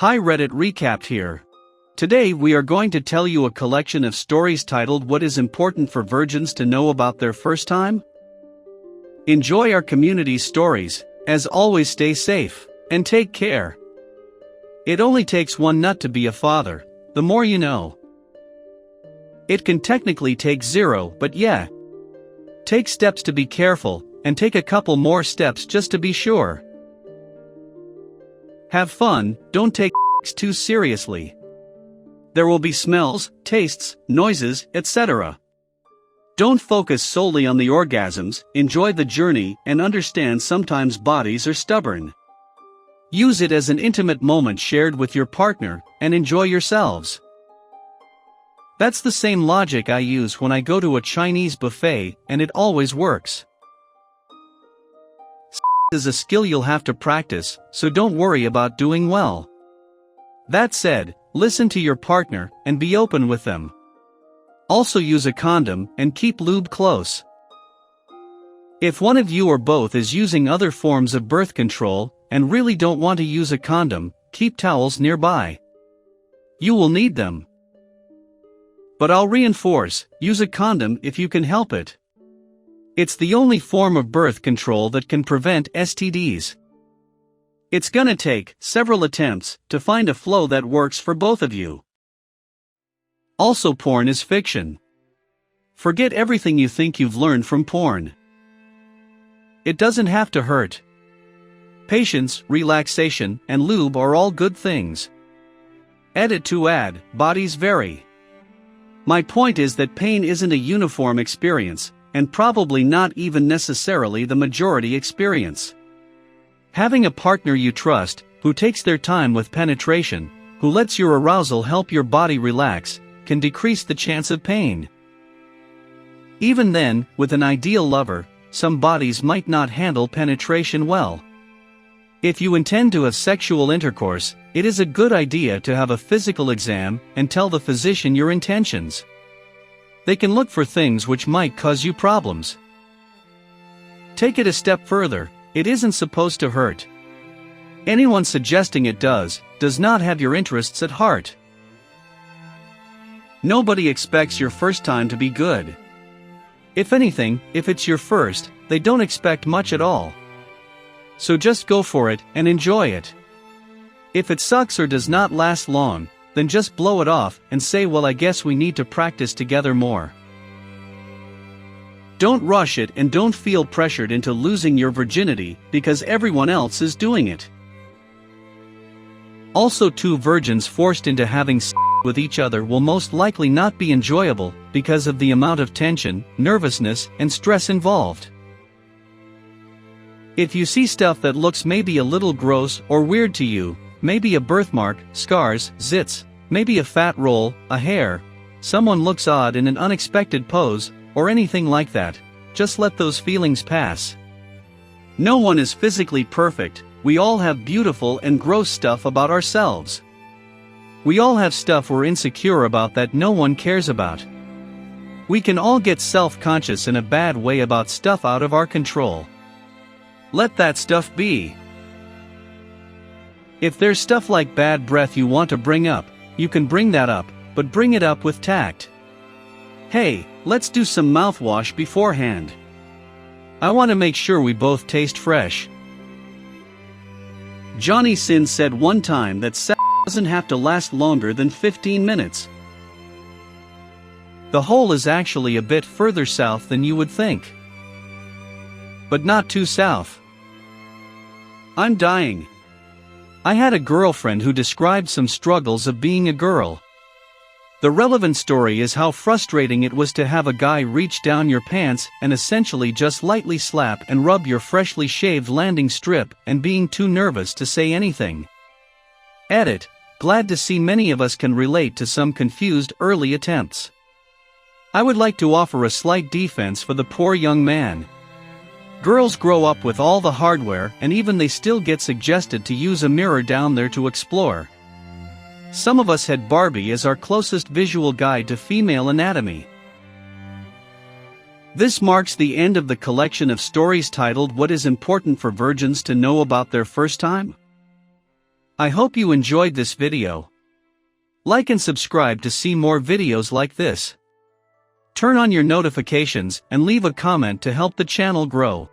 Hi Reddit recapped here. Today we are going to tell you a collection of stories titled What is Important for Virgins to Know About Their First Time? Enjoy our community's stories, as always stay safe, and take care. It only takes one nut to be a father, the more you know. It can technically take zero, but yeah. Take steps to be careful, and take a couple more steps just to be sure. Have fun, don't take too seriously. There will be smells, tastes, noises, etc. Don't focus solely on the orgasms, enjoy the journey, and understand sometimes bodies are stubborn. Use it as an intimate moment shared with your partner, and enjoy yourselves. That's the same logic I use when I go to a Chinese buffet, and it always works. Is a skill you'll have to practice, so don't worry about doing well. That said, listen to your partner, and be open with them. Also use a condom, and keep lube close. If one of you or both is using other forms of birth control, and really don't want to use a condom, keep towels nearby. You will need them. But I'll reinforce, use a condom if you can help it. It's the only form of birth control that can prevent STDs. It's gonna take several attempts to find a flow that works for both of you. Also, porn is fiction. Forget everything you think you've learned from porn. It doesn't have to hurt. Patience, relaxation, and lube are all good things. Edit to add, bodies vary. My point is that pain isn't a uniform experience, and probably not even necessarily the majority experience. Having a partner you trust, who takes their time with penetration, who lets your arousal help your body relax, can decrease the chance of pain. Even then, with an ideal lover, some bodies might not handle penetration well. If you intend to have sexual intercourse, it is a good idea to have a physical exam and tell the physician your intentions. They can look for things which might cause you problems. Take it a step further, it isn't supposed to hurt. Anyone suggesting it does not have your interests at heart. Nobody expects your first time to be good. If anything, if it's your first, they don't expect much at all. So just go for it and enjoy it. If it sucks or does not last long, then just blow it off and say, well, I guess we need to practice together more. Don't rush it and don't feel pressured into losing your virginity because everyone else is doing it. Also, two virgins forced into having sex with each other will most likely not be enjoyable because of the amount of tension, nervousness, and stress involved. If you see stuff that looks maybe a little gross or weird to you, maybe a birthmark, scars, zits, maybe a fat roll, a hair, someone looks odd in an unexpected pose, or anything like that, just let those feelings pass. No one is physically perfect, we all have beautiful and gross stuff about ourselves. We all have stuff we're insecure about that no one cares about. We can all get self-conscious in a bad way about stuff out of our control. Let that stuff be. If there's stuff like bad breath you want to bring up, you can bring that up, but bring it up with tact. Hey, let's do some mouthwash beforehand. I want to make sure we both taste fresh. Johnny Sin said one time that sex doesn't have to last longer than 15 minutes. The hole is actually a bit further south than you would think. But not too south. I'm dying. I had a girlfriend who described some struggles of being a girl. The relevant story is how frustrating it was to have a guy reach down your pants and essentially just lightly slap and rub your freshly shaved landing strip and being too nervous to say anything. Edit, glad to see many of us can relate to some confused early attempts. I would like to offer a slight defense for the poor young man. Girls grow up with all the hardware and even they still get suggested to use a mirror down there to explore. Some of us had Barbie as our closest visual guide to female anatomy. This marks the end of the collection of stories titled What is Important for Virgins to Know About Their First Time? I hope you enjoyed this video. Like and subscribe to see more videos like this. Turn on your notifications and leave a comment to help the channel grow.